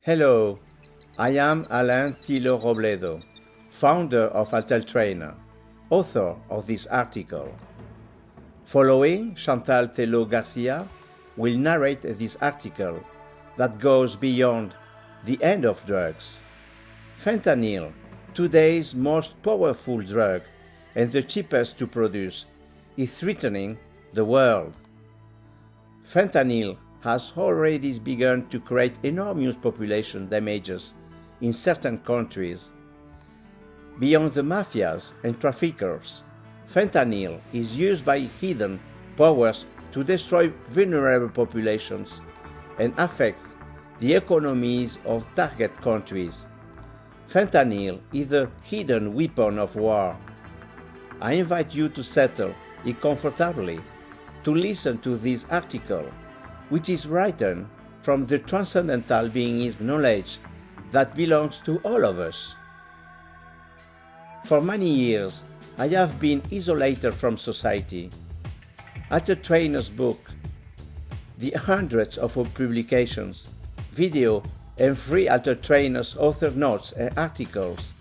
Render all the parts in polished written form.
Hello, I am Alain Tello Robledo, founder of AtelTrainer, author of this article. Following Chantal Tello García will narrate this article that goes beyond the end of drugs. Fentanyl, today's most powerful drug and the cheapest to produce, is threatening the world. Fentanyl has already begun to create enormous population damages in certain countries. Beyond the mafias and traffickers, fentanyl is used by hidden powers to destroy vulnerable populations and affect the economies of target countries. Fentanyl is a hidden weapon of war. I invite you to settle it comfortably to listen to this article, which is written from the transcendental being's knowledge that belongs to all of us. For many years, I have been isolated from society. AtelTrainer's book, the hundreds of publications, video, and free AtelTrainer's author notes and articles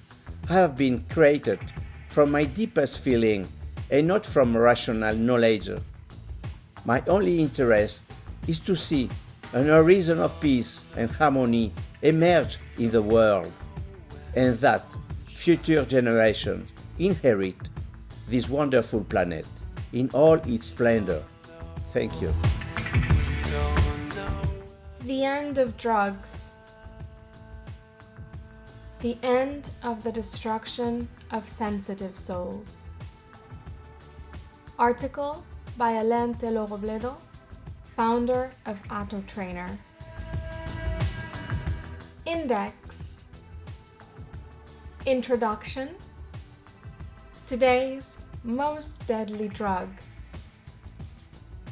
have been created from my deepest feeling and not from rational knowledge. My only interest is to see an horizon of peace and harmony emerge in the world, and that future generations inherit this wonderful planet in all its splendor. Thank you. The end of drugs. The end of the destruction of sensitive souls. Article by Alain Tello Robledo, founder of AtelTrainer. Index. Introduction. Today's most deadly drug.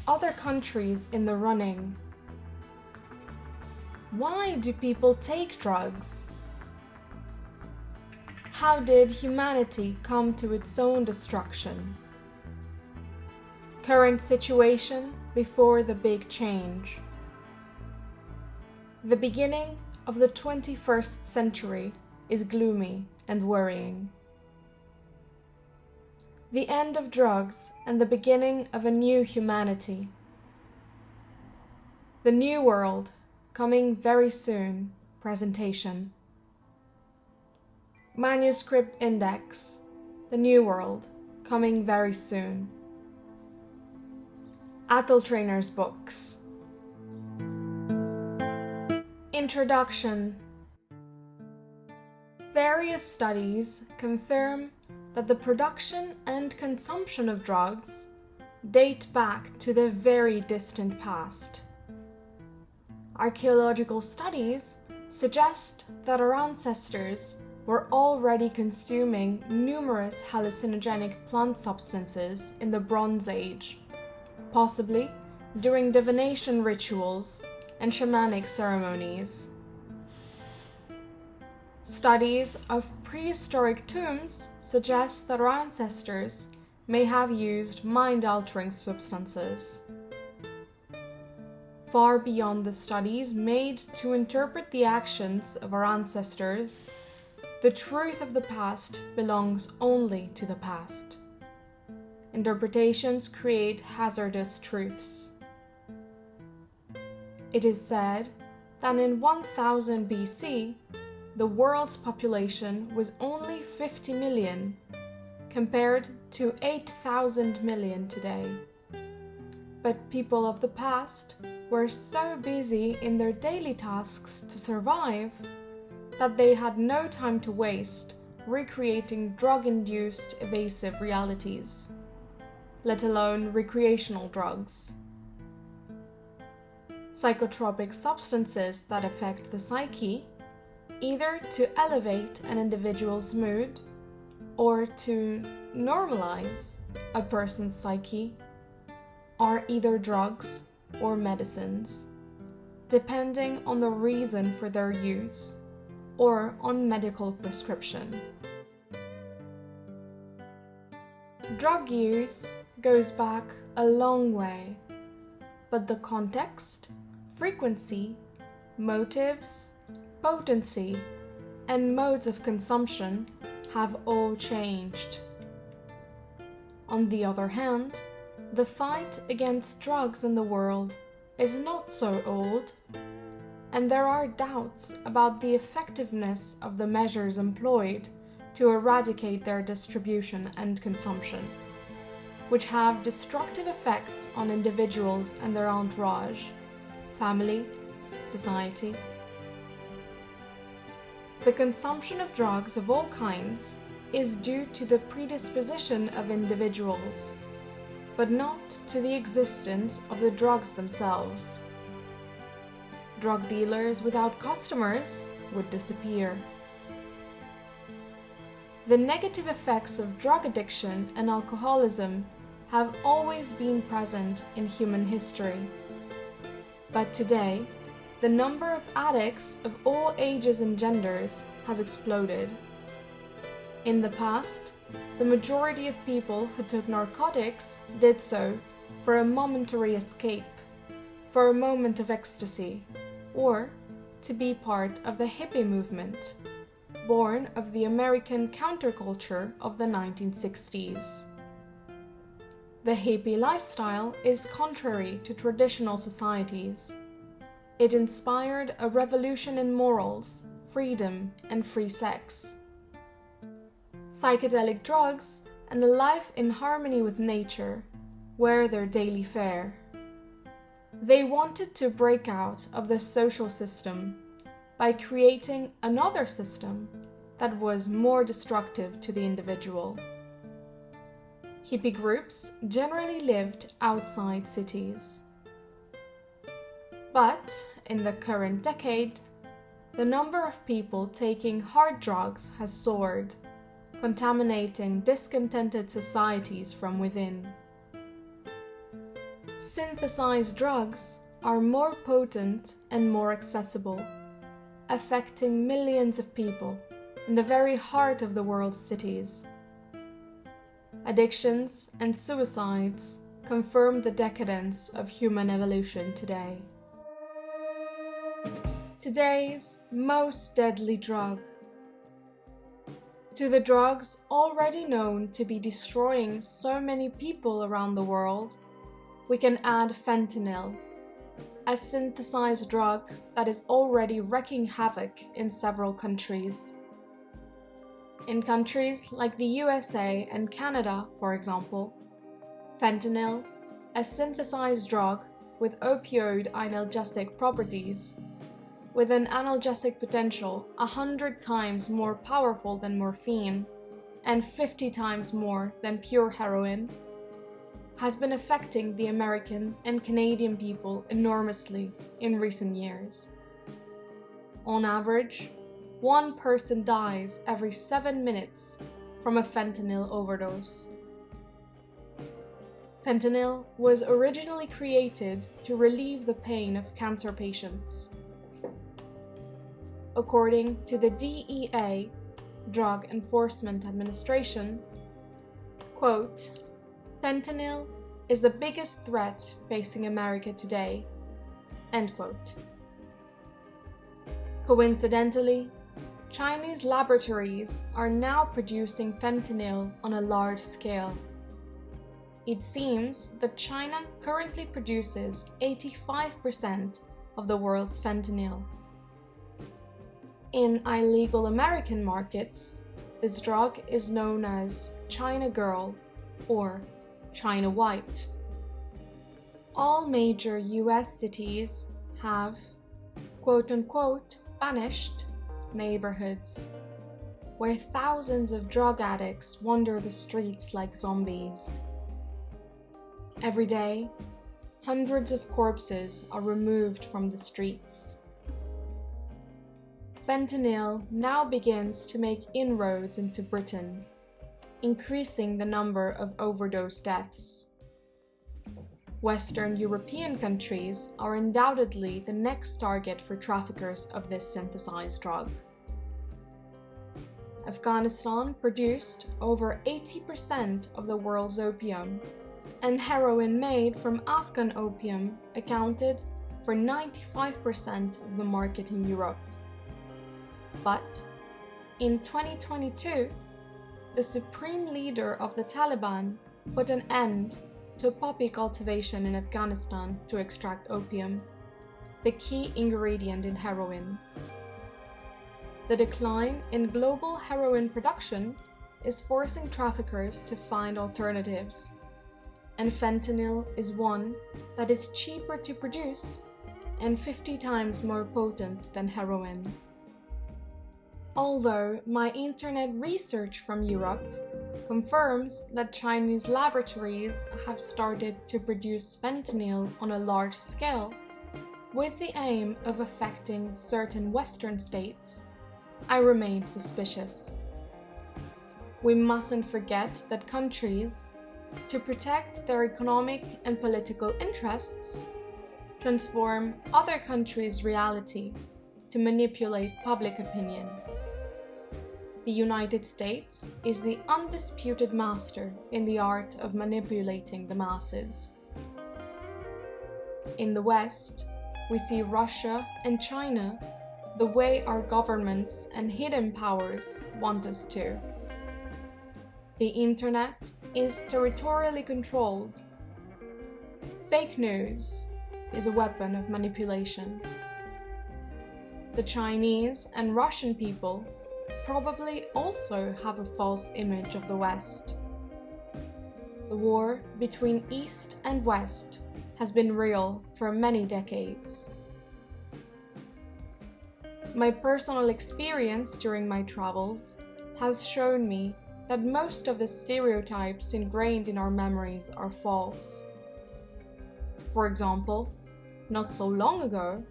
Other countries in the running. Why do people take drugs? How did humanity come to its own destruction? Current situation before the big change. The beginning of the 21st century is gloomy and worrying. The end of drugs and the beginning of a new humanity. The New World, coming very soon. Presentation. Manuscript Index. The New World, coming very soon. AtelTrainer's books. Introduction. Various studies confirm that the production and consumption of drugs date back to the very distant past. Archaeological studies suggest that our ancestors were already consuming numerous hallucinogenic plant substances in the Bronze Age, possibly during divination rituals and shamanic ceremonies. Studies of prehistoric tombs suggest that our ancestors may have used mind-altering substances. Far beyond the studies made to interpret the actions of our ancestors, the truth of the past belongs only to the past. Interpretations create hazardous truths. It is said that in 1000 BC, the world's population was only 50 million, compared to 8,000 million today. But people of the past were so busy in their daily tasks to survive that they had no time to waste recreating drug-induced evasive realities, let alone recreational drugs. Psychotropic substances that affect the psyche, either to elevate an individual's mood or to normalize a person's psyche, are either drugs or medicines, depending on the reason for their use or on medical prescription. Drug use goes back a long way, but the context, frequency, motives, potency, and modes of consumption have all changed. On the other hand, the fight against drugs in the world is not so old, and there are doubts about the effectiveness of the measures employed to eradicate their distribution and consumption, which have destructive effects on individuals and their entourage, family, society. The consumption of drugs of all kinds is due to the predisposition of individuals, but not to the existence of the drugs themselves. Drug dealers without customers would disappear. The negative effects of drug addiction and alcoholism have always been present in human history. But today, the number of addicts of all ages and genders has exploded. In the past, the majority of people who took narcotics did so for a momentary escape, for a moment of ecstasy, or to be part of the hippie movement, born of the American counterculture of the 1960s. The hippie lifestyle is contrary to traditional societies. It inspired a revolution in morals, freedom, and free sex. Psychedelic drugs and a life in harmony with nature were their daily fare. They wanted to break out of the social system by creating another system that was more destructive to the individual. Hippie groups generally lived outside cities. But in the current decade, the number of people taking hard drugs has soared, contaminating discontented societies from within. Synthesized drugs are more potent and more accessible, affecting millions of people in the very heart of the world's cities. Addictions and suicides confirm the decadence of human evolution today. Today's most deadly drug. To the drugs already known to be destroying so many people around the world, we can add fentanyl, a synthesized drug that is already wreaking havoc in several countries. In countries like the USA and Canada, for example, fentanyl, a synthesized drug with opioid analgesic properties, with an analgesic potential 100 times more powerful than morphine and 50 times more than pure heroin, has been affecting the American and Canadian people enormously in recent years. On average, one person dies every 7 minutes from a fentanyl overdose. Fentanyl was originally created to relieve the pain of cancer patients. According to the DEA, Drug Enforcement Administration, quote, "Fentanyl is the biggest threat facing America today," end quote. Coincidentally, Chinese laboratories are now producing fentanyl on a large scale. It seems that China currently produces 85% of the world's fentanyl. In illegal American markets, this drug is known as China Girl or China White. All major US cities have, quote-unquote, banished neighborhoods, where thousands of drug addicts wander the streets like zombies. Every day, hundreds of corpses are removed from the streets. Fentanyl now begins to make inroads into Britain, increasing the number of overdose deaths. Western European countries are undoubtedly the next target for traffickers of this synthesized drug. Afghanistan produced over 80% of the world's opium, and heroin made from Afghan opium accounted for 95% of the market in Europe. But in 2022, the supreme leader of the Taliban put an end to poppy cultivation in Afghanistan to extract opium, the key ingredient in heroin. The decline in global heroin production is forcing traffickers to find alternatives, and fentanyl is one that is cheaper to produce and 50 times more potent than heroin. Although my internet research from Europe confirms that Chinese laboratories have started to produce fentanyl on a large scale, with the aim of affecting certain Western states, I remain suspicious. We mustn't forget that countries, to protect their economic and political interests, transform other countries' reality to manipulate public opinion. The United States is the undisputed master in the art of manipulating the masses. In the West, we see Russia and China the way our governments and hidden powers want us to. The internet is territorially controlled. Fake news is a weapon of manipulation. The Chinese and Russian people probably also have a false image of the West. The war between East and West has been real for many decades. My personal experience during my travels has shown me that most of the stereotypes ingrained in our memories are false. For example, not so long ago,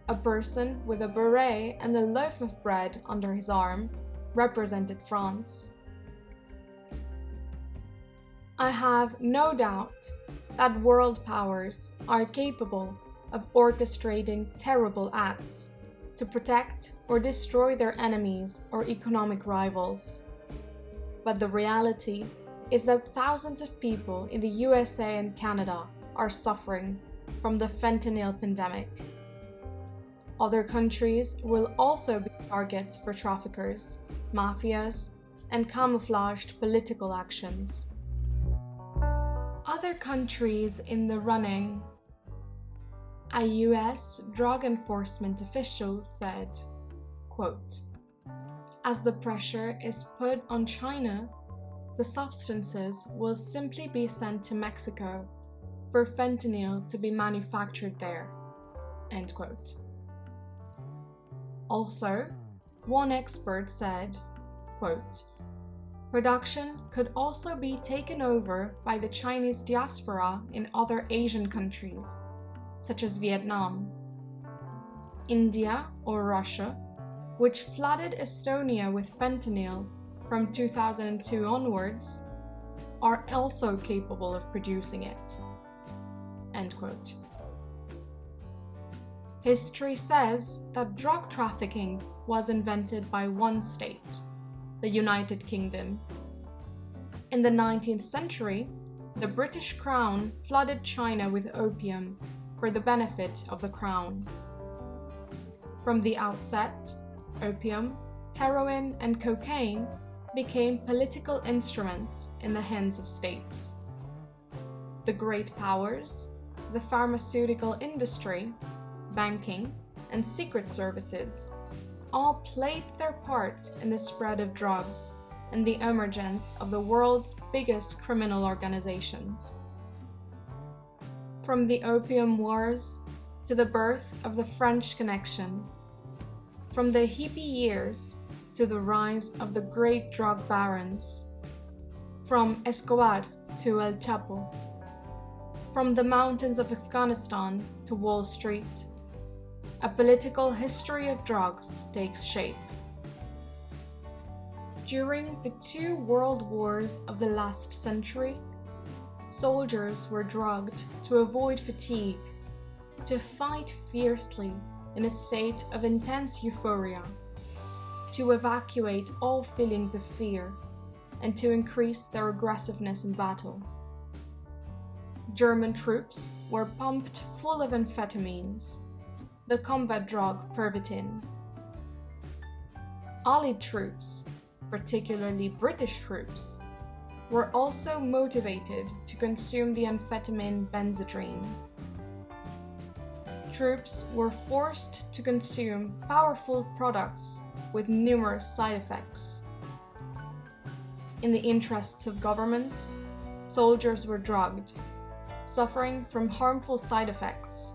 a person with a beret and a loaf of bread under his arm represented France. I have no doubt that world powers are capable of orchestrating terrible acts to protect or destroy their enemies or economic rivals. But the reality is that thousands of people in the USA and Canada are suffering from the fentanyl pandemic. Other countries will also be targets for traffickers, mafias, and camouflaged political actions. Other countries in the running. A US drug enforcement official said, quote, "As the pressure is put on China, the substances will simply be sent to Mexico for fentanyl to be manufactured there." End quote. Also, one expert said, quote, "Production could also be taken over by the Chinese diaspora in other Asian countries, such as Vietnam. India or Russia, which flooded Estonia with fentanyl from 2002 onwards, are also capable of producing it." End quote. History says that drug trafficking was invented by one state, the United Kingdom. In the 19th century, the British Crown flooded China with opium for the benefit of the Crown. From the outset, opium, heroin, and cocaine became political instruments in the hands of states. The great powers, the pharmaceutical industry, banking, and secret services all played their part in the spread of drugs and the emergence of the world's biggest criminal organizations. From the Opium Wars to the birth of the French Connection, from the hippie years to the rise of the great drug barons, from Escobar to El Chapo, from the mountains of Afghanistan to Wall Street, a political history of drugs takes shape. During the 2 world wars of the last century, soldiers were drugged to avoid fatigue, to fight fiercely in a state of intense euphoria, to evacuate all feelings of fear, and to increase their aggressiveness in battle. German troops were pumped full of amphetamines, the combat drug Pervitin. Allied troops, particularly British troops, were also motivated to consume the amphetamine benzedrine. Troops were forced to consume powerful products with numerous side effects. In the interests of governments, soldiers were drugged, suffering from harmful side effects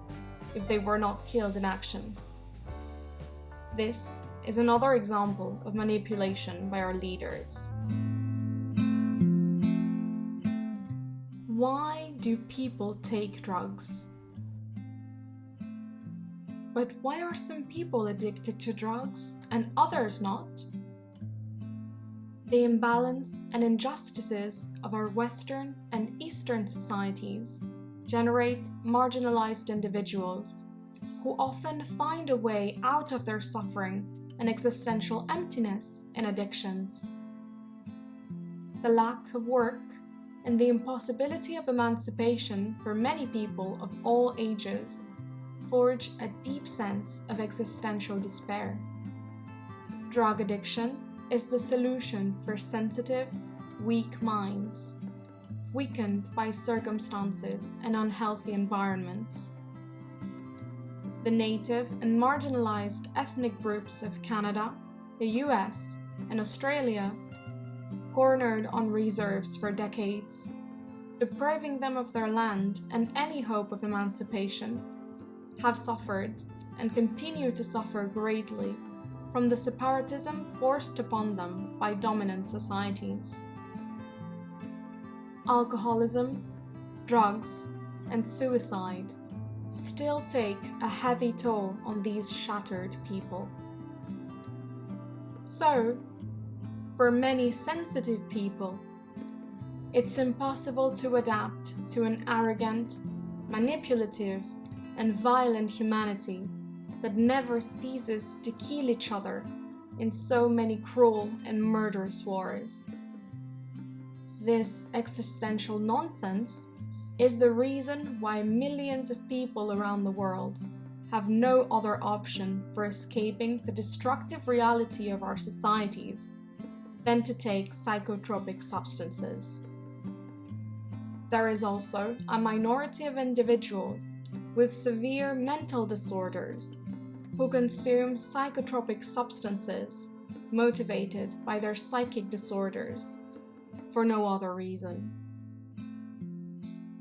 if they were not killed in action. This is another example of manipulation by our leaders. Why do people take drugs? But why are some people addicted to drugs and others not? The imbalance and injustices of our Western and Eastern societies generate marginalized individuals who often find a way out of their suffering and existential emptiness in addictions. The lack of work and the impossibility of emancipation for many people of all ages forge a deep sense of existential despair. Drug addiction is the solution for sensitive, weak minds, weakened by circumstances and unhealthy environments. The native and marginalized ethnic groups of Canada, the US, and Australia, cornered on reserves for decades, depriving them of their land and any hope of emancipation, have suffered and continue to suffer greatly from the separatism forced upon them by dominant societies. Alcoholism, drugs, and suicide still take a heavy toll on these shattered people. So, for many sensitive people, it's impossible to adapt to an arrogant, manipulative, and violent humanity that never ceases to kill each other in so many cruel and murderous wars. This existential nonsense is the reason why millions of people around the world have no other option for escaping the destructive reality of our societies than to take psychotropic substances. There is also a minority of individuals with severe mental disorders who consume psychotropic substances motivated by their psychic disorders for no other reason.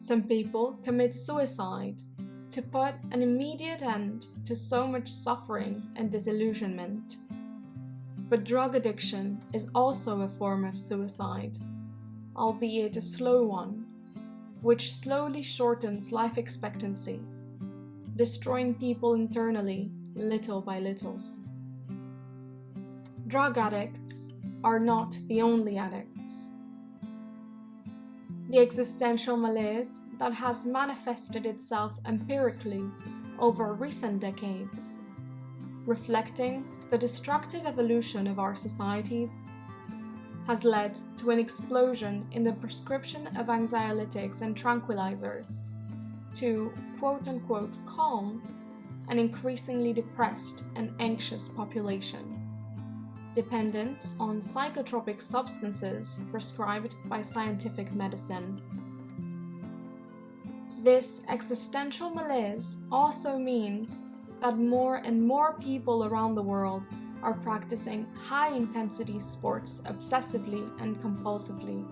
Some people commit suicide to put an immediate end to so much suffering and disillusionment. But drug addiction is also a form of suicide, albeit a slow one, which slowly shortens life expectancy, destroying people internally little by little. Drug addicts are not the only addicts. The existential malaise that has manifested itself empirically over recent decades, reflecting the destructive evolution of our societies, has led to an explosion in the prescription of anxiolytics and tranquilizers to quote-unquote calm an increasingly depressed and anxious population, dependent on psychotropic substances prescribed by scientific medicine. This existential malaise also means that more and more people around the world are practicing high-intensity sports obsessively and compulsively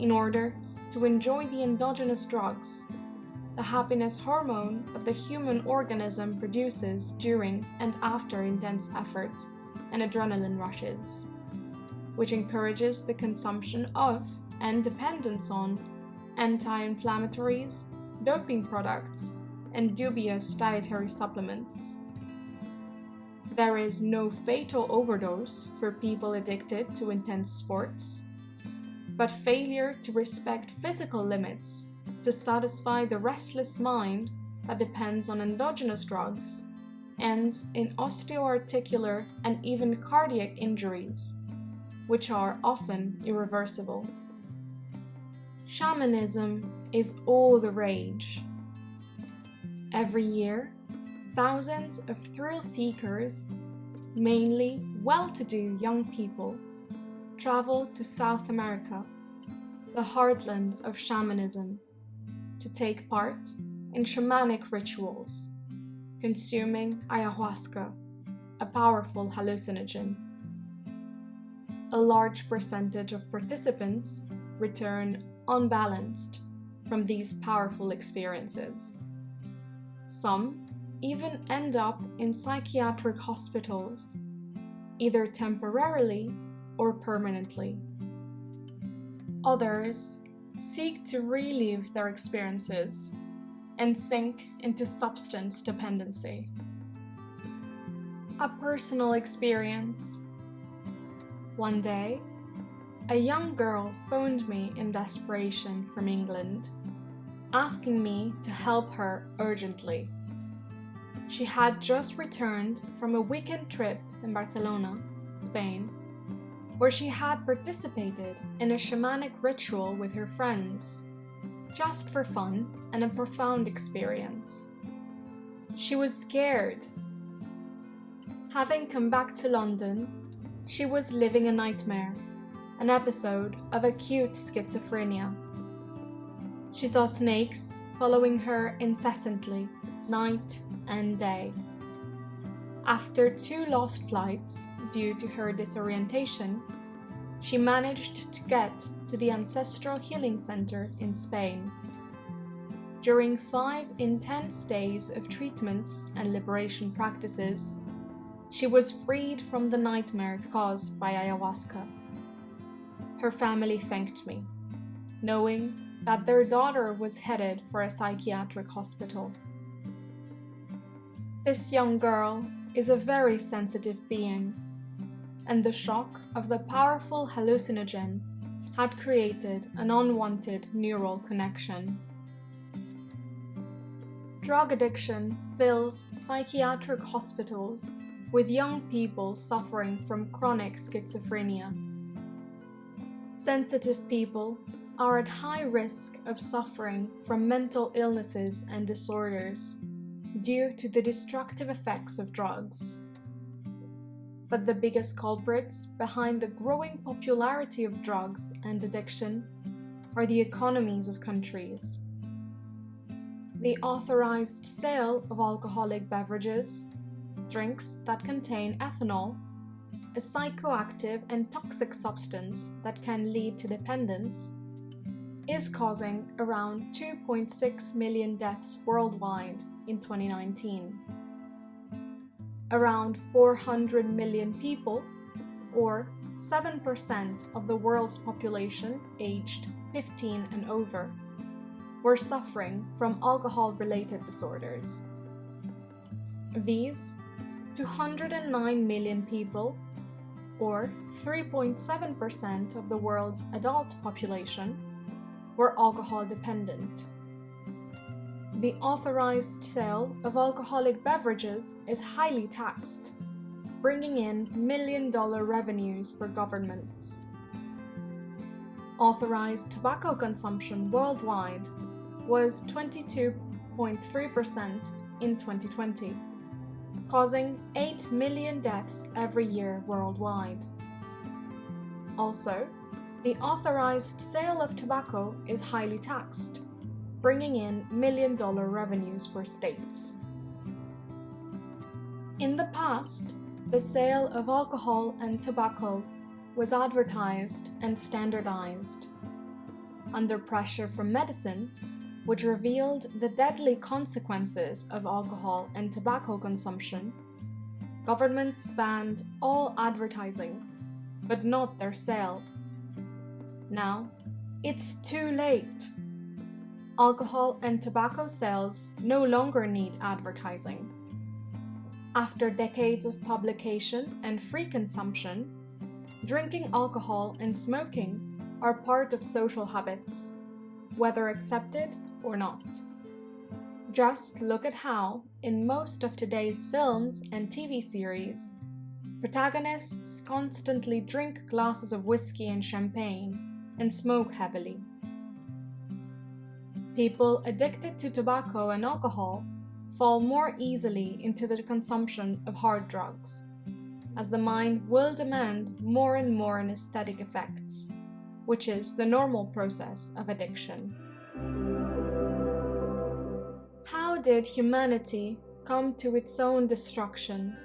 in order to enjoy the endogenous drugs, the happiness hormone that the human organism produces during and after intense effort and adrenaline rushes, which encourages the consumption of and dependence on anti-inflammatories, doping products, and dubious dietary supplements. There is no fatal overdose for people addicted to intense sports, but failure to respect physical limits to satisfy the restless mind that depends on endogenous drugs ends in osteoarticular and even cardiac injuries, which are often irreversible. Shamanism is all the rage. Every year, thousands of thrill seekers, mainly well-to-do young people travel to South America, the heartland of shamanism, to take part in shamanic rituals, consuming ayahuasca, a powerful hallucinogen. A large percentage of participants return unbalanced from these powerful experiences. Some even end up in psychiatric hospitals, either temporarily or permanently. Others seek to relive their experiences and sink into substance dependency. A personal experience. One day, a young girl phoned me in desperation from England, asking me to help her urgently. She had just returned from a weekend trip in Barcelona, Spain, where she had participated in a shamanic ritual with her friends, just for fun and a profound experience. She was scared. Having come back to London, she was living a nightmare, an episode of acute schizophrenia. She saw snakes following her incessantly, night and day. After 2 lost flights due to her disorientation, she managed to get to the Ancestral Healing Center in Spain. During 5 intense days of treatments and liberation practices, she was freed from the nightmare caused by ayahuasca. Her family thanked me, knowing that their daughter was headed for a psychiatric hospital. This young girl is a very sensitive being, and the shock of the powerful hallucinogen had created an unwanted neural connection. Drug addiction fills psychiatric hospitals with young people suffering from chronic schizophrenia. Sensitive people are at high risk of suffering from mental illnesses and disorders due to the destructive effects of drugs. But the biggest culprits behind the growing popularity of drugs and addiction are the economies of countries. The authorized sale of alcoholic beverages, drinks that contain ethanol, a psychoactive and toxic substance that can lead to dependence, is causing around 2.6 million deaths worldwide in 2019. Around 400 million people, or 7% of the world's population aged 15 and over, were suffering from alcohol-related disorders. Of these, 209 million people, or 3.7% of the world's adult population, were alcohol dependent. The authorized sale of alcoholic beverages is highly taxed, bringing in million-dollar revenues for governments. Authorized tobacco consumption worldwide was 22.3% in 2020, causing 8 million deaths every year worldwide. Also, the authorized sale of tobacco is highly taxed, bringing in million-dollar revenues for states. In the past, the sale of alcohol and tobacco was advertised and standardized. Under pressure from medicine, which revealed the deadly consequences of alcohol and tobacco consumption, governments banned all advertising, but not their sale. Now, it's too late. Alcohol and tobacco sales no longer need advertising. After decades of publication and free consumption, drinking alcohol and smoking are part of social habits, whether accepted or not. Just look at how, in most of today's films and TV series, protagonists constantly drink glasses of whiskey and champagne and smoke heavily. People addicted to tobacco and alcohol fall more easily into the consumption of hard drugs, as the mind will demand more and more anesthetic effects, which is the normal process of addiction. How did humanity come to its own destruction?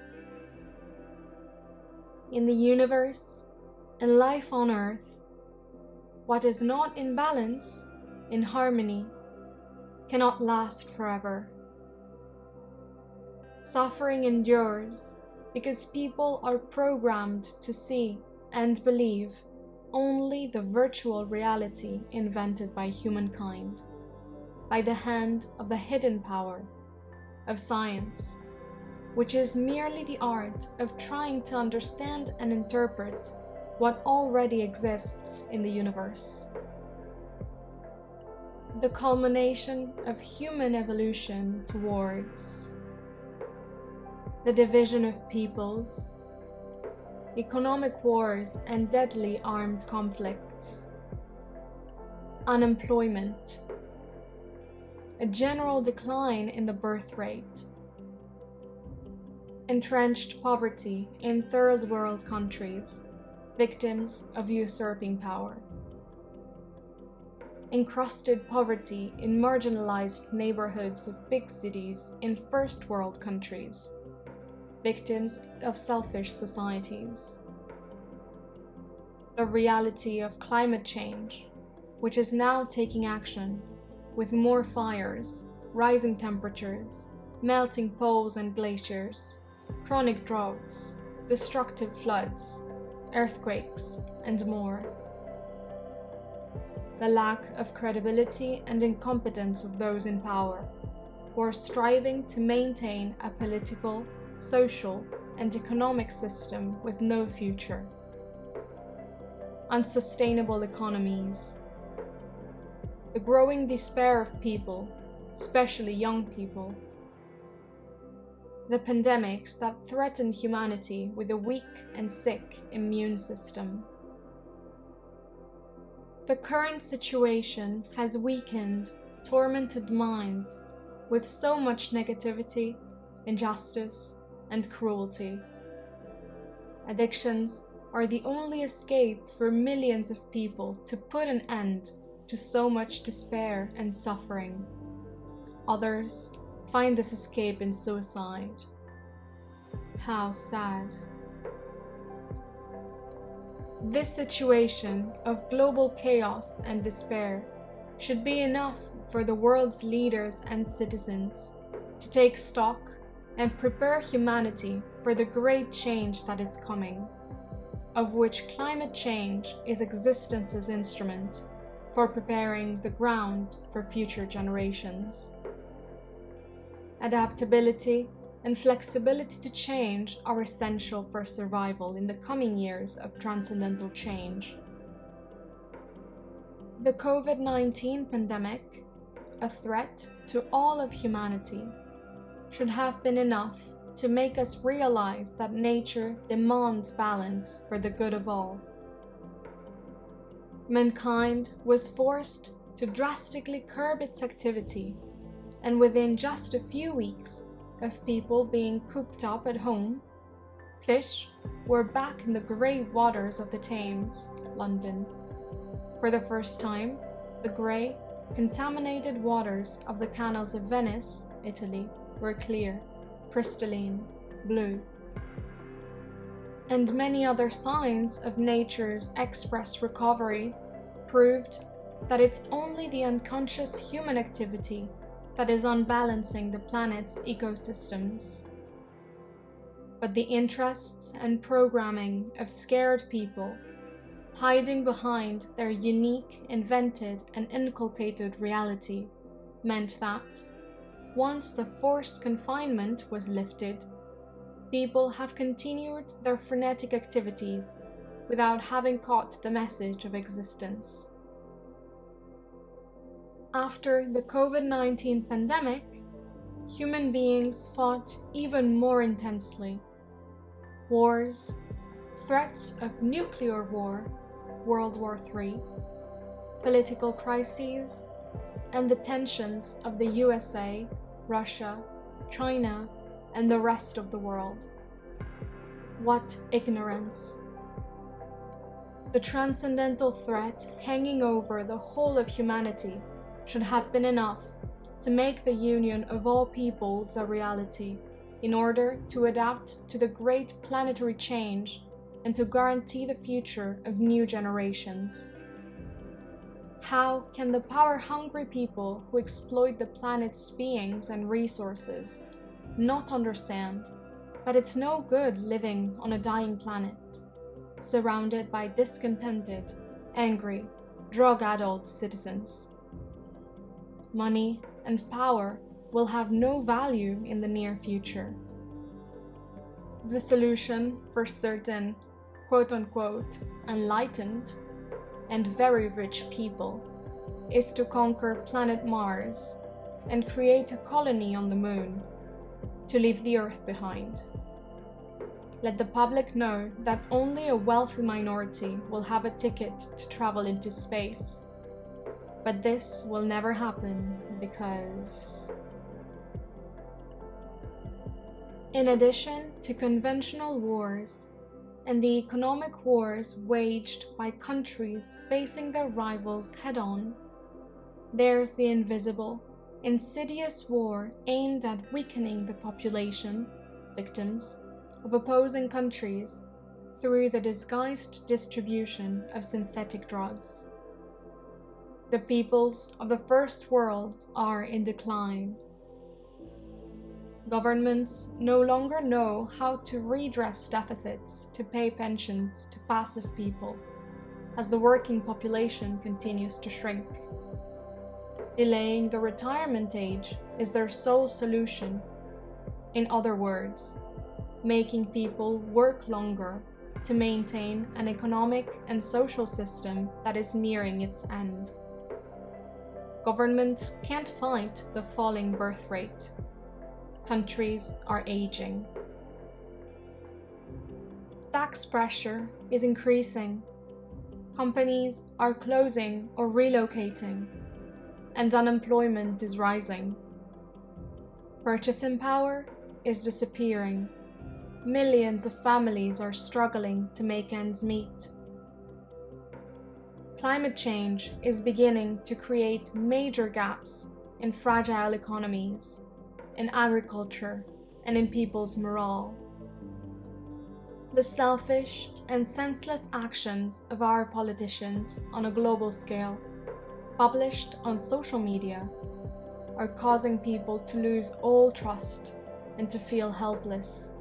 In the universe, in life on Earth, what is not in balance, in harmony, cannot last forever. Suffering endures because people are programmed to see and believe only the virtual reality invented by humankind, by the hand of the hidden power of science, which is merely the art of trying to understand and interpret what already exists in the universe. The culmination of human evolution towards the division of peoples, economic wars and deadly armed conflicts, unemployment, a general decline in the birth rate, entrenched poverty in third world countries, victims of usurping power, encrusted poverty in marginalized neighborhoods of big cities in first world countries, victims of selfish societies. The reality of climate change, which is now taking action with more fires, rising temperatures, melting poles and glaciers, chronic droughts, destructive floods, earthquakes, and more. The lack of credibility and incompetence of those in power, who are striving to maintain a political, social, and economic system with no future. Unsustainable economies. The growing despair of people, especially young people. The pandemics that threaten humanity with a weak and sick immune system. The current situation has weakened, tormented minds with so much negativity, injustice, and cruelty. Addictions are the only escape for millions of people to put an end to so much despair and suffering. Others find this escape in suicide. How sad. This situation of global chaos and despair should be enough for the world's leaders and citizens to take stock and prepare humanity for the great change that is coming, of which climate change is existence's instrument for preparing the ground for future generations. Adaptability and flexibility to change are essential for survival in the coming years of transcendental change. The COVID-19 pandemic, a threat to all of humanity, should have been enough to make us realize that nature demands balance for the good of all. Mankind was forced to drastically curb its activity, and within just a few weeks of people being cooped up at home, fish were back in the grey waters of the Thames, London. For the first time, the grey, contaminated waters of the canals of Venice, Italy, were clear, crystalline, blue. And many other signs of nature's express recovery proved that it's only the unconscious human activity that is unbalancing the planet's ecosystems. But the interests and programming of scared people, hiding behind their unique, invented, and inculcated reality, meant that, once the forced confinement was lifted, people have continued their frenetic activities without having caught the message of existence. After the COVID-19 pandemic, human beings fought even more intensely. Wars, threats of nuclear war, World War III, political crises, and the tensions of the USA, Russia, China, and the rest of the world. What ignorance! The transcendental threat hanging over the whole of humanity should have been enough to make the union of all peoples a reality in order to adapt to the great planetary change and to guarantee the future of new generations. How can the power-hungry people who exploit the planet's beings and resources not understand that it's no good living on a dying planet, surrounded by discontented, angry, drug-addled citizens? Money and power will have no value in the near future. The solution for certain quote-unquote enlightened and very rich people is to conquer planet Mars and create a colony on the moon, to leave the Earth behind. Let the public know that only a wealthy minority will have a ticket to travel into space. But this will never happen because... In addition to conventional wars and the economic wars waged by countries facing their rivals head-on, there's the invisible, insidious war aimed at weakening the population, victims, of opposing countries through the disguised distribution of synthetic drugs. The peoples of the First World are in decline. Governments no longer know how to redress deficits to pay pensions to passive people, as the working population continues to shrink. Delaying the retirement age is their sole solution. In other words, making people work longer to maintain an economic and social system that is nearing its end. Governments can't fight the falling birth rate. Countries are aging. Tax pressure is increasing. Companies are closing or relocating, and unemployment is rising. Purchasing power is disappearing. Millions of families are struggling to make ends meet. Climate change is beginning to create major gaps in fragile economies, in agriculture, and in people's morale. The selfish and senseless actions of our politicians on a global scale, published on social media, are causing people to lose all trust and to feel helpless.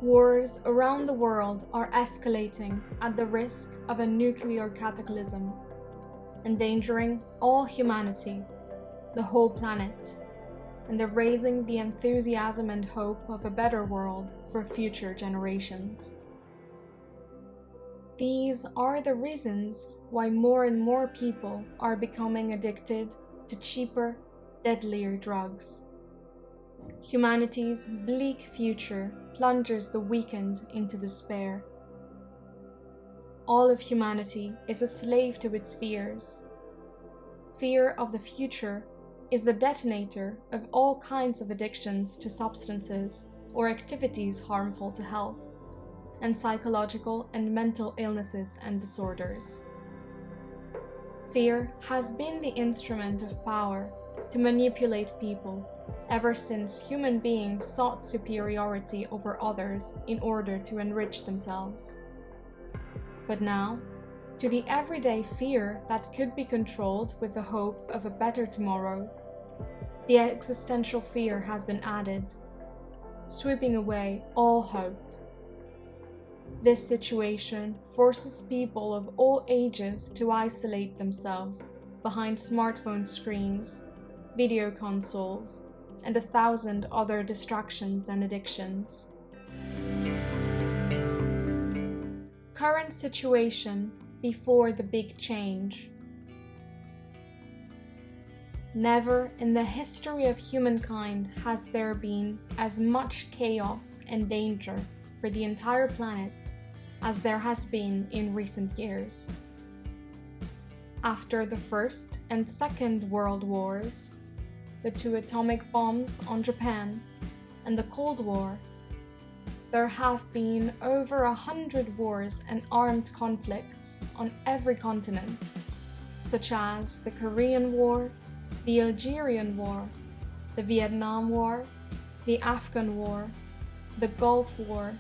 Wars around the world are escalating at the risk of a nuclear cataclysm, endangering all humanity, the whole planet, and erasing the enthusiasm and hope of a better world for future generations. These are the reasons why more and more people are becoming addicted to cheaper, deadlier drugs. Humanity's bleak future plunges the weakened into despair. All of humanity is a slave to its fears. Fear of the future is the detonator of all kinds of addictions to substances or activities harmful to health, and psychological and mental illnesses and disorders. Fear has been the instrument of power to manipulate people ever since human beings sought superiority over others in order to enrich themselves. But now, to the everyday fear that could be controlled with the hope of a better tomorrow, the existential fear has been added, sweeping away all hope. This situation forces people of all ages to isolate themselves behind smartphone screens, video consoles, and 1,000 other distractions and addictions. Current situation before the big change. Never in the history of humankind has there been as much chaos and danger for the entire planet as there has been in recent years. After the First and Second World Wars, the 2 atomic bombs on Japan, and the Cold War, there have been over 100 wars and armed conflicts on every continent, such as the Korean War, the Algerian War, the Vietnam War, the Afghan War, the Gulf War,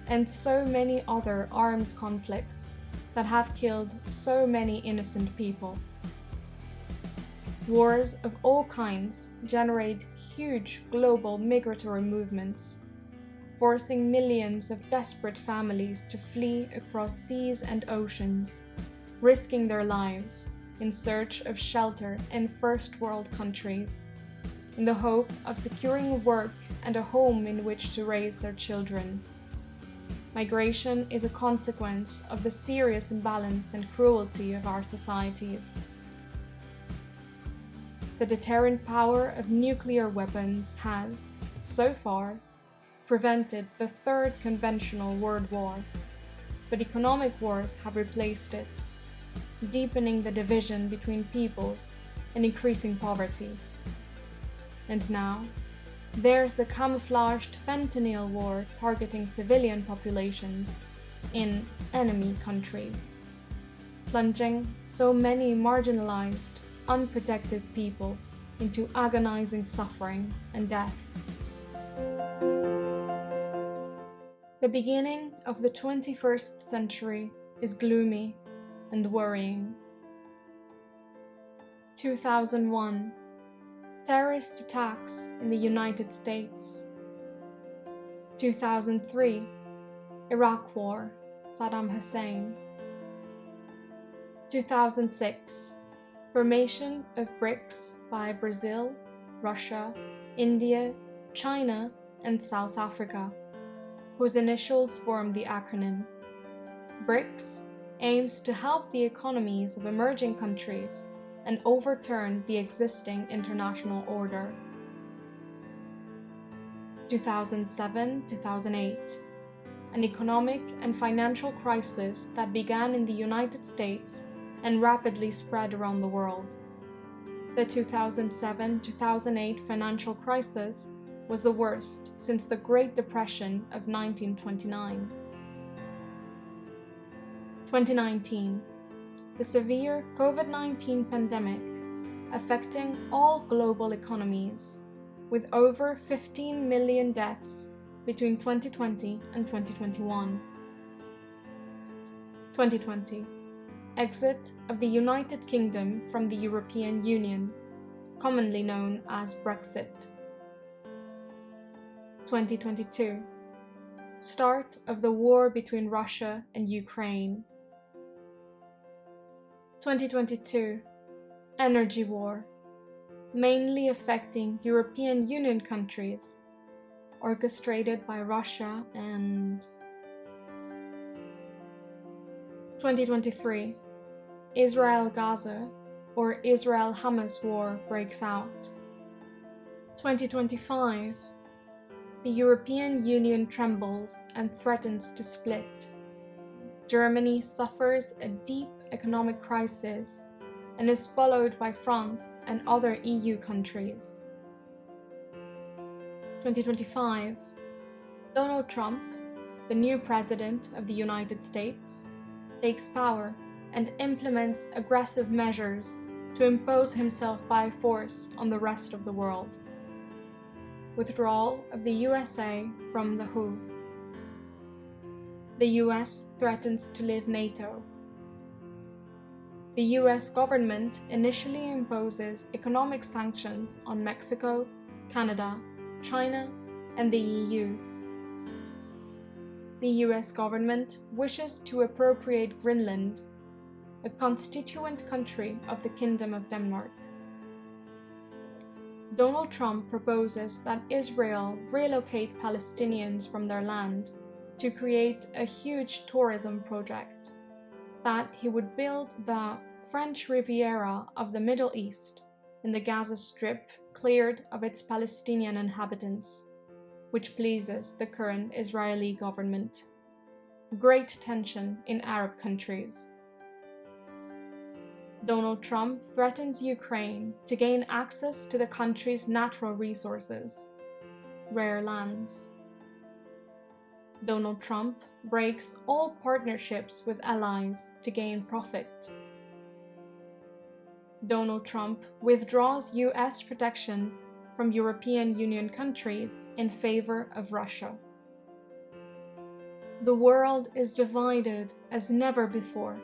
and so many other armed conflicts that have killed so many innocent people. Wars of all kinds generate huge global migratory movements, forcing millions of desperate families to flee across seas and oceans, risking their lives in search of shelter in first world countries, in the hope of securing work and a home in which to raise their children. Migration is a consequence of the serious imbalance and cruelty of our societies. The deterrent power of nuclear weapons has, so far, prevented the Third Conventional World War, but economic wars have replaced it, deepening the division between peoples and increasing poverty. And now, there's the camouflaged fentanyl war targeting civilian populations in enemy countries, plunging so many marginalized, unprotected people into agonizing suffering and death. The beginning of the 21st century is gloomy and worrying. 2001. Terrorist attacks in the United States. 2003. Iraq War, Saddam Hussein. 2006. Formation of BRICS by Brazil, Russia, India, China, and South Africa, whose initials form the acronym. BRICS aims to help the economies of emerging countries and overturn the existing international order. 2007-2008, an economic and financial crisis that began in the United States and rapidly spread around the world. The 2007-2008 financial crisis was the worst since the Great Depression of 1929. 2019. The severe COVID-19 pandemic affecting all global economies, with over 15 million deaths between 2020 and 2021. 2020. Exit of the United Kingdom from the European Union, commonly known as Brexit. 2022. Start of the war between Russia and Ukraine. 2022. Energy war, mainly affecting European Union countries, orchestrated by Russia and 2023. Israel-Gaza or Israel-Hamas war breaks out. 2025. The European Union trembles and threatens to split. Germany suffers a deep economic crisis and is followed by France and other EU countries. 2025. Donald Trump, the new President of the United States, takes power and implements aggressive measures to impose himself by force on the rest of the world. Withdrawal of the USA from the WHO. The US threatens to leave NATO. The US government initially imposes economic sanctions on Mexico, Canada, China, and the EU. The US government wishes to appropriate Greenland, a constituent country of the Kingdom of Denmark. Donald Trump proposes that Israel relocate Palestinians from their land to create a huge tourism project, that he would build the French Riviera of the Middle East in the Gaza Strip cleared of its Palestinian inhabitants, which pleases the current Israeli government. Great tension in Arab countries. Donald Trump threatens Ukraine to gain access to the country's natural resources, rare lands. Donald Trump breaks all partnerships with allies to gain profit. Donald Trump withdraws US protection from European Union countries in favor of Russia. The world is divided as never before.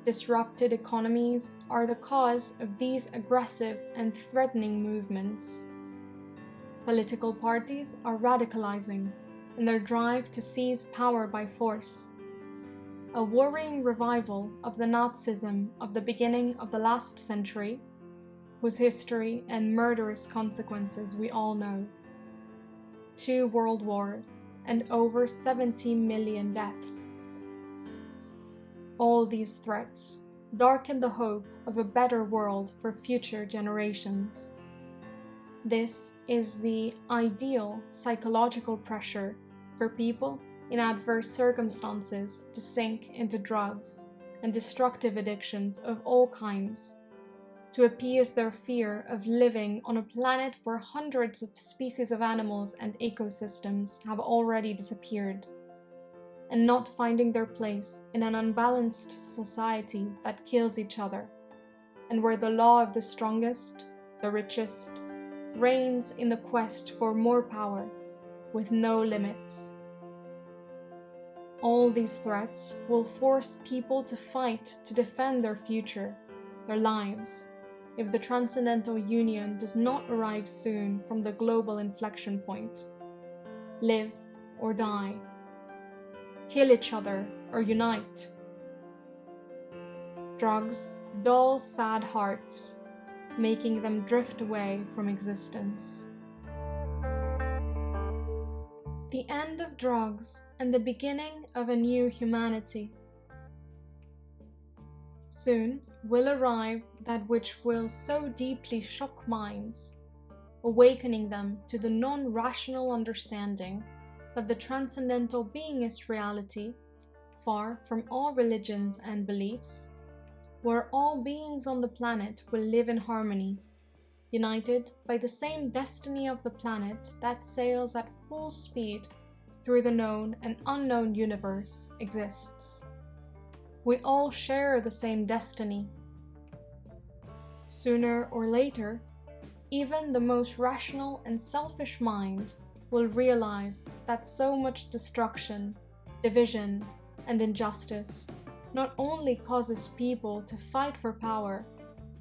Disrupted economies are the cause of these aggressive and threatening movements. Political parties are radicalizing in their drive to seize power by force. A worrying revival of the Nazism of the beginning of the last century, whose history and murderous consequences we all know. 2 world wars and over 70 million deaths. All these threats darken the hope of a better world for future generations. This is the ideal psychological pressure for people in adverse circumstances to sink into drugs and destructive addictions of all kinds, to appease their fear of living on a planet where hundreds of species of animals and ecosystems have already disappeared, and not finding their place in an unbalanced society that kills each other, and where the law of the strongest, the richest, reigns in the quest for more power, with no limits. All these threats will force people to fight to defend their future, their lives, if the Transcendental Union does not arrive soon from the global inflection point. Live or die. Kill each other or unite. Drugs dull sad hearts, making them drift away from existence. The end of drugs and the beginning of a new humanity. Soon will arrive that which will so deeply shock minds, awakening them to the non-rational understanding that the transcendental beingist reality, far from all religions and beliefs, where all beings on the planet will live in harmony, united by the same destiny of the planet that sails at full speed through the known and unknown universe exists. We all share the same destiny. Sooner or later, even the most rational and selfish mind will realize that so much destruction, division, and injustice not only causes people to fight for power,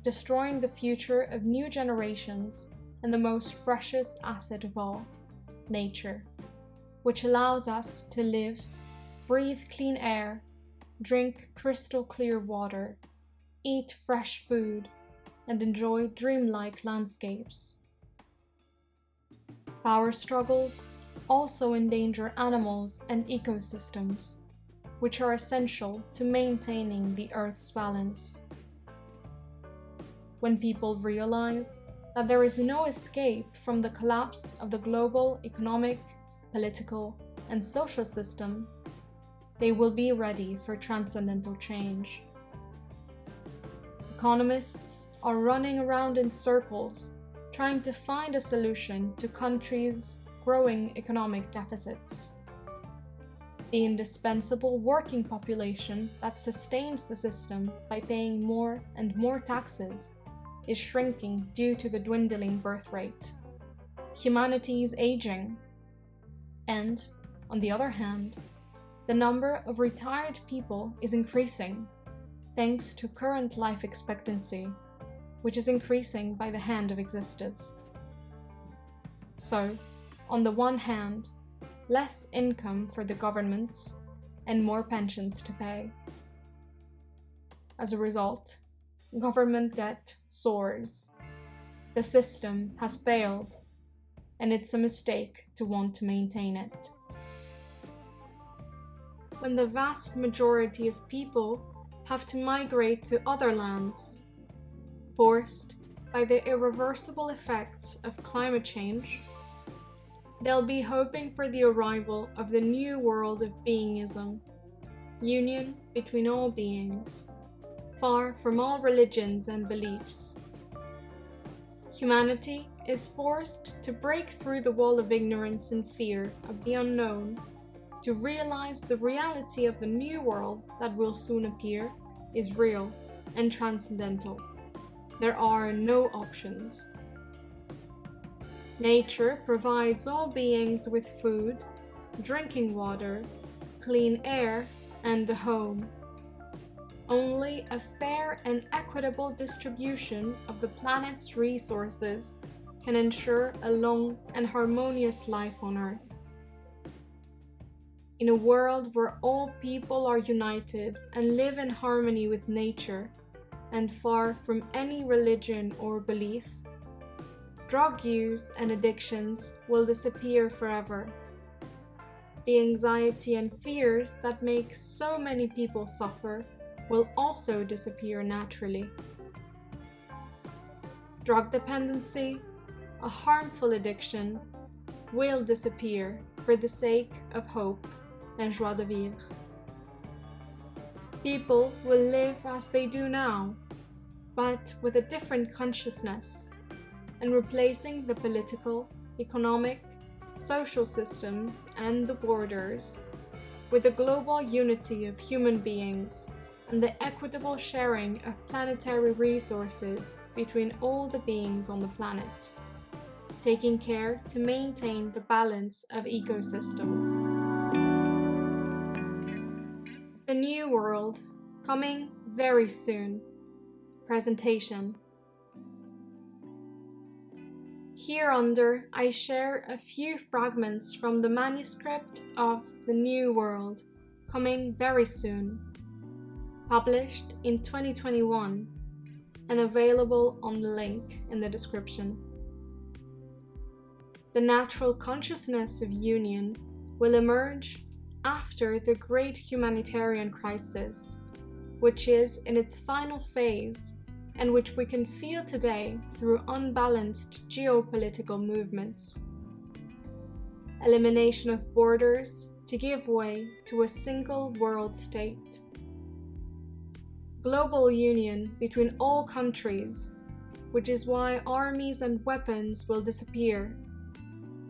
destroying the future of new generations and the most precious asset of all, nature, which allows us to live, breathe clean air, drink crystal clear water, eat fresh food, and enjoy dreamlike landscapes. Power struggles also endanger animals and ecosystems, which are essential to maintaining the Earth's balance. When people realize that there is no escape from the collapse of the global economic, political, and social system, they will be ready for transcendental change. Economists are running around in circles, trying to find a solution to countries' growing economic deficits. The indispensable working population that sustains the system by paying more and more taxes is shrinking due to the dwindling birth rate. Humanity is aging. And, on the other hand, the number of retired people is increasing, thanks to current life expectancy, which is increasing by the hand of existence. So, on the one hand, less income for the governments and more pensions to pay. As a result, government debt soars. The system has failed, and it's a mistake to want to maintain it. When the vast majority of people have to migrate to other lands, forced by the irreversible effects of climate change, they'll be hoping for the arrival of the new world of beingism, union between all beings, far from all religions and beliefs. Humanity is forced to break through the wall of ignorance and fear of the unknown to realize the reality of the new world that will soon appear is real and transcendental. There are no options. Nature provides all beings with food, drinking water, clean air, and a home. Only a fair and equitable distribution of the planet's resources can ensure a long and harmonious life on Earth. In a world where all people are united and live in harmony with nature, and far from any religion or belief, drug use and addictions will disappear forever. The anxiety and fears that make so many people suffer will also disappear naturally. Drug dependency, a harmful addiction, will disappear for the sake of hope and joie de vivre. People will live as they do now, but with a different consciousness, and replacing the political, economic, social systems and the borders with the global unity of human beings and the equitable sharing of planetary resources between all the beings on the planet, taking care to maintain the balance of ecosystems. The New World, coming very soon. Presentation. Hereunder I share a few fragments from the manuscript of The New World, coming very soon, published in 2021 and available on the link in the description. The natural consciousness of union will emerge after the great humanitarian crisis, which is in its final phase and which we can feel today through unbalanced geopolitical movements. Elimination of borders to give way to a single world state. Global union between all countries, which is why armies and weapons will disappear,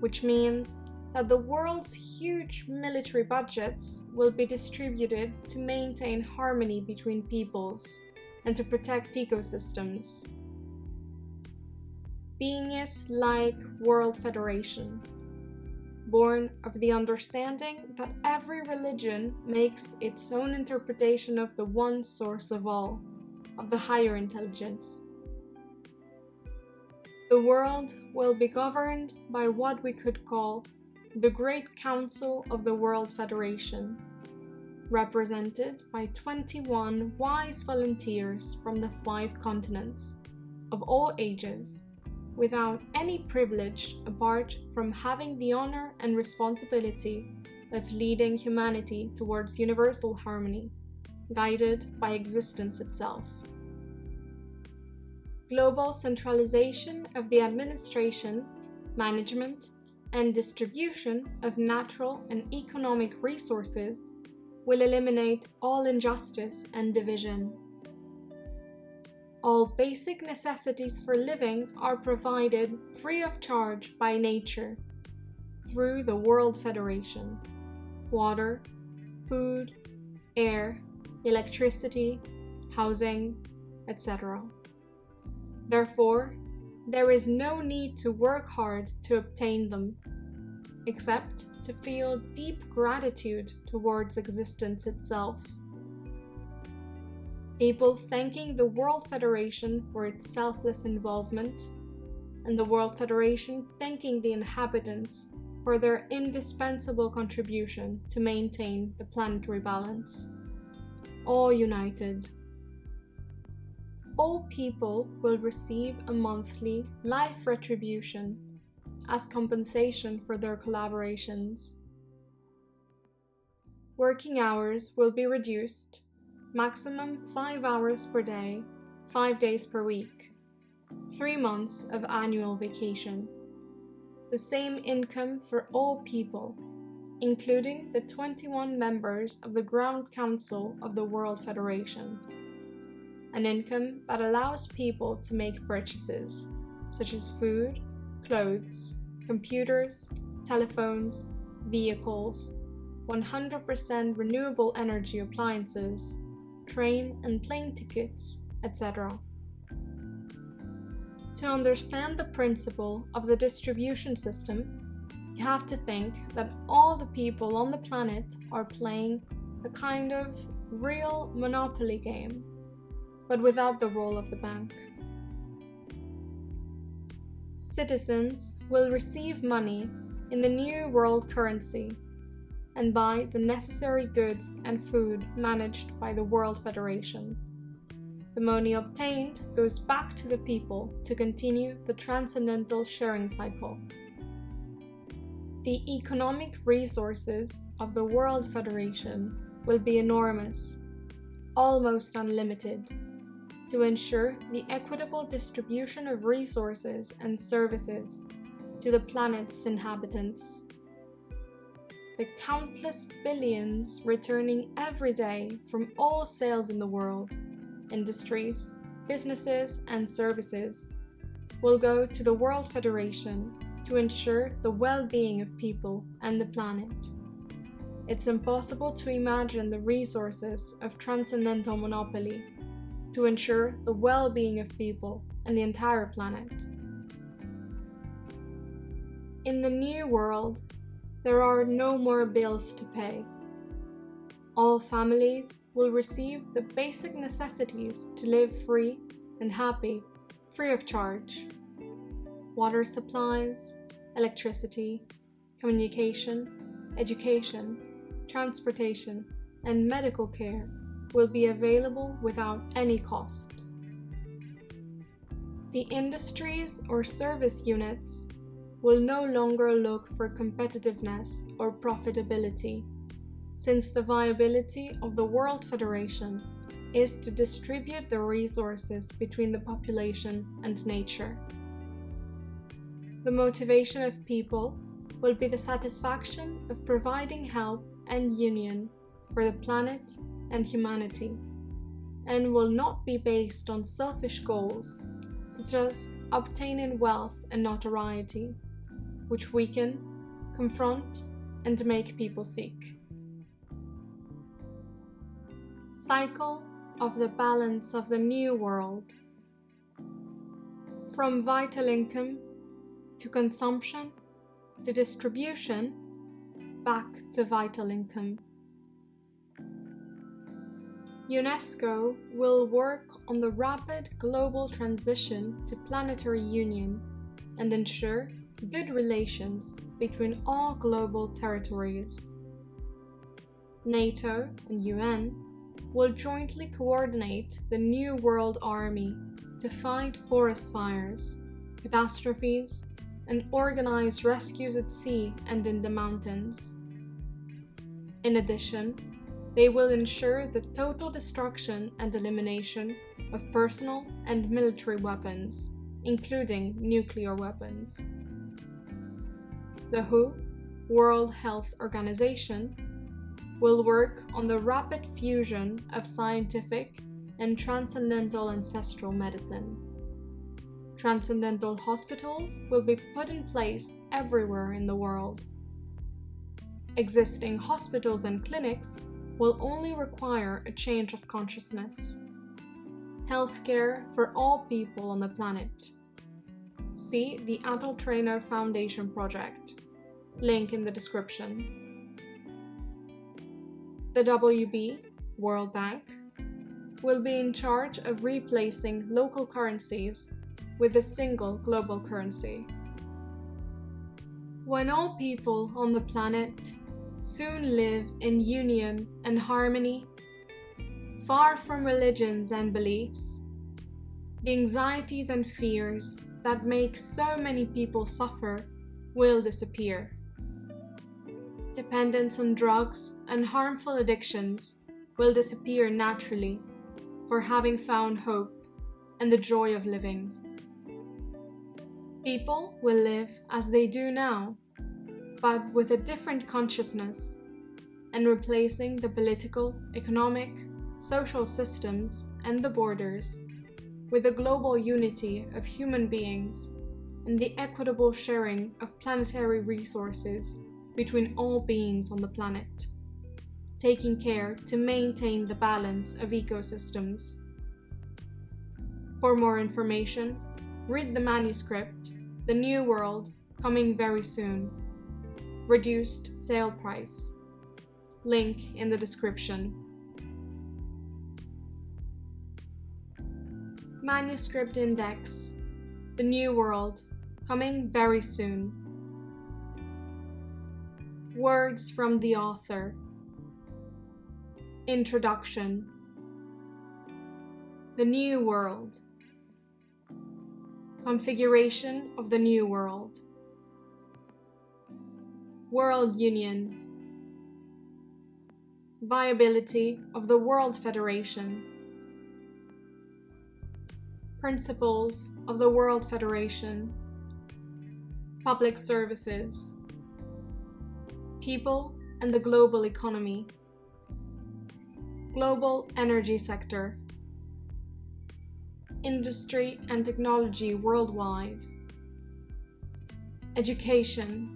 which means that the world's huge military budgets will be distributed to maintain harmony between peoples and to protect ecosystems. Being is like World Federation, born of the understanding that every religion makes its own interpretation of the one source of all, of the higher intelligence. The world will be governed by what we could call the Great Council of the World Federation, represented by 21 wise volunteers from the 5 continents, of all ages, without any privilege apart from having the honor and responsibility of leading humanity towards universal harmony, guided by existence itself. Global centralization of the administration, management, and distribution of natural and economic resources will eliminate all injustice and division. All basic necessities for living are provided free of charge by nature through the World Federation: water, food, air, electricity, housing, etc. Therefore, there is no need to work hard to obtain them, except to feel deep gratitude towards existence itself. People thanking the World Federation for its selfless involvement, and the World Federation thanking the inhabitants for their indispensable contribution to maintain the planetary balance. All united. All people will receive a monthly life retribution as compensation for their collaborations. Working hours will be reduced, maximum 5 hours per day, 5 days per week, 3 months of annual vacation. The same income for all people, including the 21 members of the Ground Council of the World Federation. An income that allows people to make purchases, such as food, clothes, computers, telephones, vehicles, 100% renewable energy appliances, train and plane tickets, etc. To understand the principle of the distribution system, you have to think that all the people on the planet are playing a kind of real monopoly game, but without the role of the bank. Citizens will receive money in the new world currency and buy the necessary goods and food managed by the World Federation. The money obtained goes back to the people to continue the transcendental sharing cycle. The economic resources of the World Federation will be enormous, almost unlimited, to ensure the equitable distribution of resources and services to the planet's inhabitants. The countless billions returning every day from all sales in the world, industries, businesses, and services, will go to the World Federation to ensure the well-being of people and the planet. It's impossible to imagine the resources of transcendental monopoly to ensure the well-being of people and the entire planet. In the new world, there are no more bills to pay. All families will receive the basic necessities to live free and happy, free of charge. Water supplies, electricity, communication, education, transportation, and medical care will be available without any cost. The industries or service units will no longer look for competitiveness or profitability, since the viability of the World Federation is to distribute the resources between the population and nature. The motivation of people will be the satisfaction of providing help and union for the planet and humanity, and will not be based on selfish goals, such as obtaining wealth and notoriety, which weaken, confront, and make people seek. Cycle of the balance of the new world. From vital income to consumption to distribution, back to vital income. UNESCO will work on the rapid global transition to planetary union and ensure good relations between all global territories. NATO and UN will jointly coordinate the New World Army to fight forest fires, catastrophes, and organize rescues at sea and in the mountains. In addition, they will ensure the total destruction and elimination of personal and military weapons, including nuclear weapons. The WHO, World Health Organization, will work on the rapid fusion of scientific and transcendental ancestral medicine. Transcendental hospitals will be put in place everywhere in the world. Existing hospitals and clinics will only require a change of consciousness. Healthcare for all people on the planet. See the AtelTrainer Foundation project, link in the description. The WB, World Bank, will be in charge of replacing local currencies with a single global currency. When all people on the planet soon live in union and harmony, far from religions and beliefs, the anxieties and fears that make so many people suffer will disappear. Dependence on drugs and harmful addictions will disappear naturally for having found hope and the joy of living. People will live as they do now, but with a different consciousness, and replacing the political, economic, social systems and the borders with the global unity of human beings and the equitable sharing of planetary resources between all beings on the planet, taking care to maintain the balance of ecosystems. For more information, read the manuscript, The New World, coming very soon. Reduced sale price. Link in the description. Manuscript Index, The New World, coming very soon. Words from the author. Introduction. The New World. Configuration of the New World. World Union. Viability of the World Federation. Principles of the World Federation. Public services. People and the global economy. Global energy sector. Industry and technology worldwide. Education.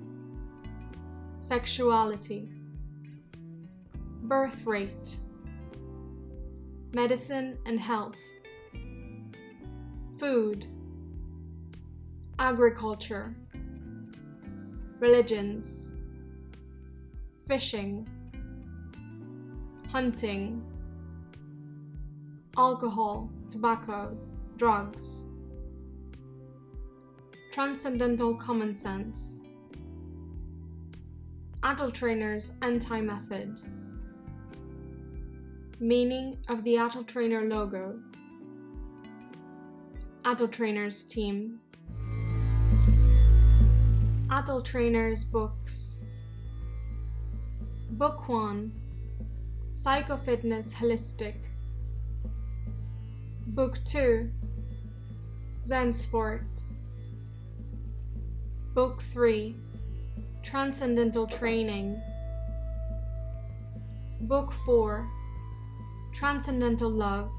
Sexuality. Birth rate. Medicine and health. Food. Agriculture. Religions. Fishing. Hunting. Alcohol, tobacco, drugs. Transcendental common sense. AtelTrainer's anti-method. Meaning of the AtelTrainer logo. AtelTrainer's team. AtelTrainer's books. Book 1. Psychofitness Holistic. Book 2. Zen Sport. Book 3. Transcendental Training. Book 4. Transcendental Love,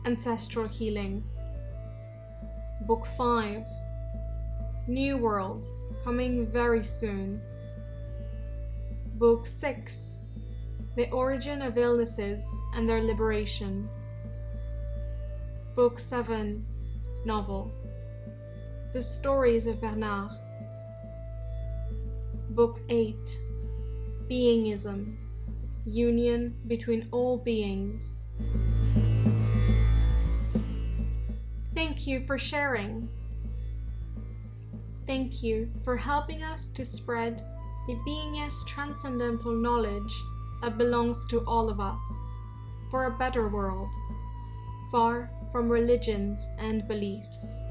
Ancestral Healing. Book 5. New World, coming very soon. Book 6. The Origin of Illnesses and Their Liberation. Book 7. Novel. The Stories of Bernard. Book 8. Beingism. Union between all beings. Thank you for sharing. Thank you for helping us to spread the beingness transcendental knowledge that belongs to all of us for a better world, far from religions and beliefs.